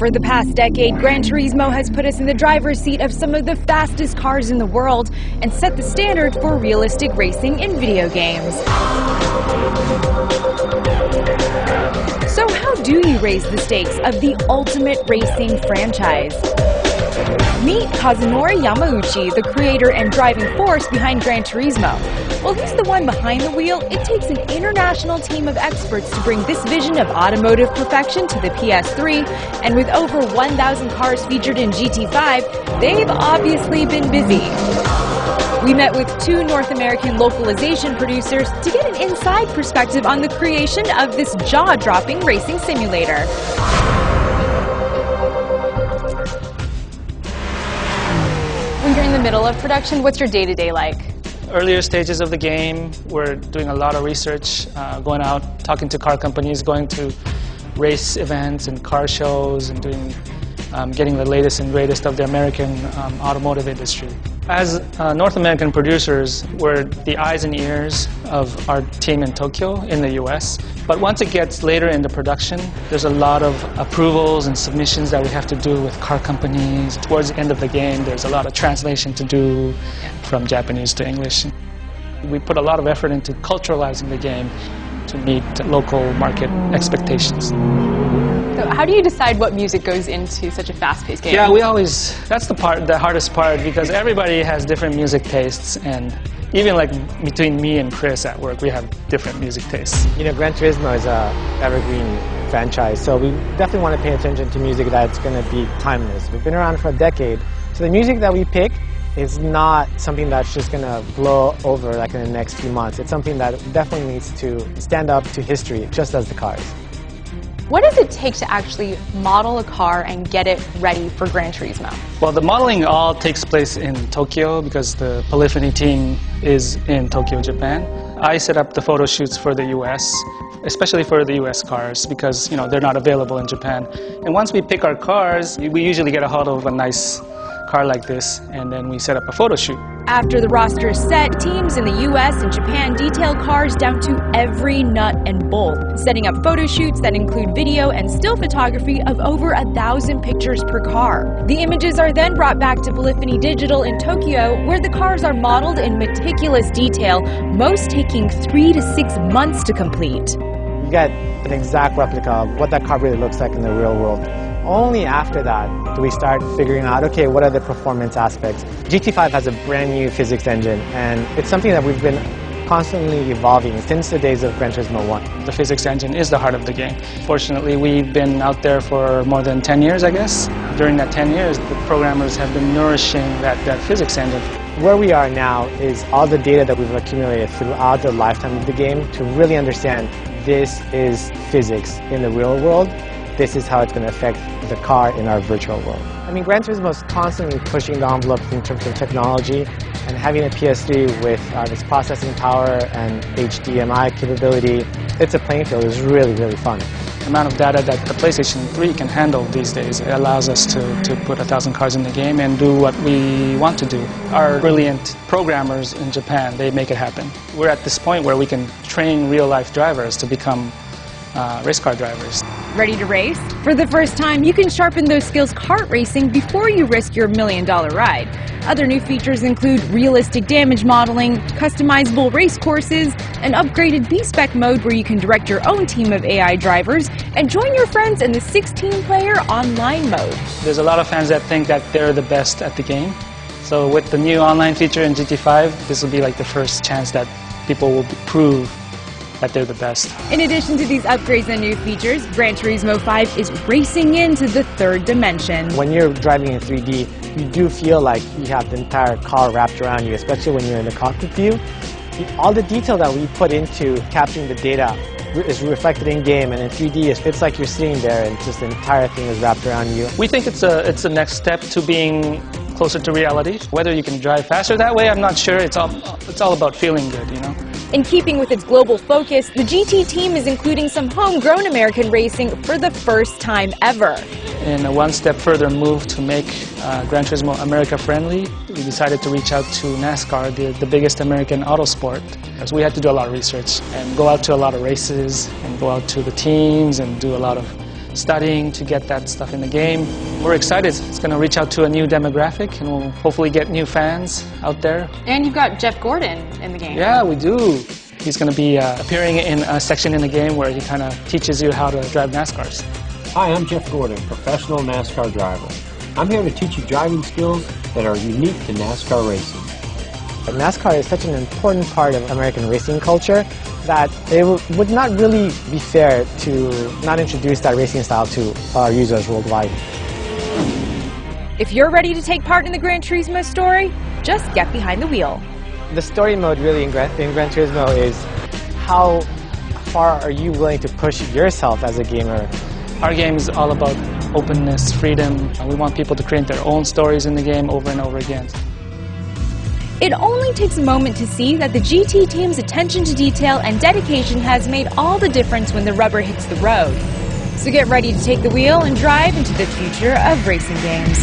For the past decade, Gran Turismo has put us in the driver's seat of some of the fastest cars in the world and set the standard for realistic racing in video games. So how do you raise the stakes of the ultimate racing franchise? Meet Kazunori Yamauchi, the creator and driving force behind Gran Turismo. While he's the one behind the wheel, it takes an international team of experts to bring this vision of automotive perfection to the PS3, and with over 1,000 cars featured in GT5, they've obviously been busy. We met with two North American localization producers to get an inside perspective on the creation of this jaw-dropping racing simulator. When you're in the middle of production, what's your day-to-day like? Earlier stages of the game, we're doing a lot of research, going out, talking to car companies, going to race events and car shows, and getting the latest and greatest of the American automotive industry. As North American producers, we're the eyes and ears of our team in Tokyo in the US. But once it gets later into production, there's a lot of approvals and submissions that we have to do with car companies. Towards the end of the game, there's a lot of translation to do from Japanese to English. We put a lot of effort into culturalizing the game to meet local market expectations. So how do you decide what music goes into such a fast-paced game? Yeah, that's the hardest part, because everybody has different music tastes, and even like between me and Chris at work, we have different music tastes. You know, Gran Turismo is an evergreen franchise, so we definitely want to pay attention to music that's going to be timeless. We've been around for a decade, so the music that we pick is not something that's just going to blow over like in the next few months. It's something that definitely needs to stand up to history, just as the cars. What does it take to actually model a car and get it ready for Gran Turismo? Well, the modeling all takes place in Tokyo because the Polyphony team is in Tokyo, Japan. I set up the photo shoots for the US, especially for the US cars, because they're not available in Japan. And once we pick our cars, we usually get a hold of a nice car like this, and then we set up a photo shoot. After the roster is set, teams in the US and Japan detail cars down to every nut and bolt, setting up photo shoots that include video and still photography of over 1,000 pictures per car. The images are then brought back to Polyphony Digital in Tokyo, where the cars are modeled in meticulous detail, most taking 3 to 6 months to complete. You get an exact replica of what that car really looks like in the real world. Only after that do we start figuring out, okay, what are the performance aspects? GT5 has a brand new physics engine, and it's something that we've been constantly evolving since the days of Gran Turismo 1. The physics engine is the heart of the game. Fortunately, we've been out there for more than 10 years, I guess. During that 10 years, the programmers have been nourishing that physics engine. Where we are now is all the data that we've accumulated throughout the lifetime of the game to really understand this is physics in the real world. This is how it's going to affect the car in our virtual world. I mean, Gran Turismo is constantly pushing the envelope in terms of technology, and having a PS3 with its processing power and HDMI capability, it's a playing field. It's really, really fun. The amount of data that the PlayStation 3 can handle these days, it allows us to put 1,000 cars in the game and do what we want to do. Our brilliant programmers in Japan, they make it happen. We're at this point where we can train real-life drivers to become race car drivers. Ready to race? For the first time, you can sharpen those skills kart racing before you risk your $1 million ride. Other new features include realistic damage modeling, customizable race courses, an upgraded B-Spec mode where you can direct your own team of AI drivers, and join your friends in the 16-player online mode. There's a lot of fans that think that they're the best at the game. So with the new online feature in GT5, this will be like the first chance that people will prove that they're the best. In addition to these upgrades and new features, Gran Turismo 5 is racing into the third dimension. When you're driving in 3D, you do feel like you have the entire car wrapped around you, especially when you're in the cockpit view. All the detail that we put into capturing the data is reflected in game, and in 3D it's like you're sitting there and just the entire thing is wrapped around you. We think it's a next step to being closer to reality. Whether you can drive faster that way, I'm not sure. It's all about feeling good, In keeping with its global focus, the GT team is including some homegrown American racing for the first time ever. In a one-step further move to make Gran Turismo America-friendly, we decided to reach out to NASCAR, the biggest American auto sport. So we had to do a lot of research and go out to a lot of races and go out to the teams and do a lot of studying to get that stuff in the game. We're excited. It's going to reach out to a new demographic, and we'll hopefully get new fans out there. And you've got Jeff Gordon in the game. Yeah, we do. He's going to be appearing in a section in the game where he kind of teaches you how to drive NASCARs. Hi, I'm Jeff Gordon, professional NASCAR driver. I'm here to teach you driving skills that are unique to NASCAR racing. NASCAR is such an important part of American racing culture that it would not really be fair to not introduce that racing style to our users worldwide. If you're ready to take part in the Gran Turismo story, just get behind the wheel. The story mode really in Gran Turismo is how far are you willing to push yourself as a gamer. Our game is all about openness, freedom. We want people to create their own stories in the game over and over again. It only takes a moment to see that the GT team's attention to detail and dedication has made all the difference when the rubber hits the road. So get ready to take the wheel and drive into the future of racing games.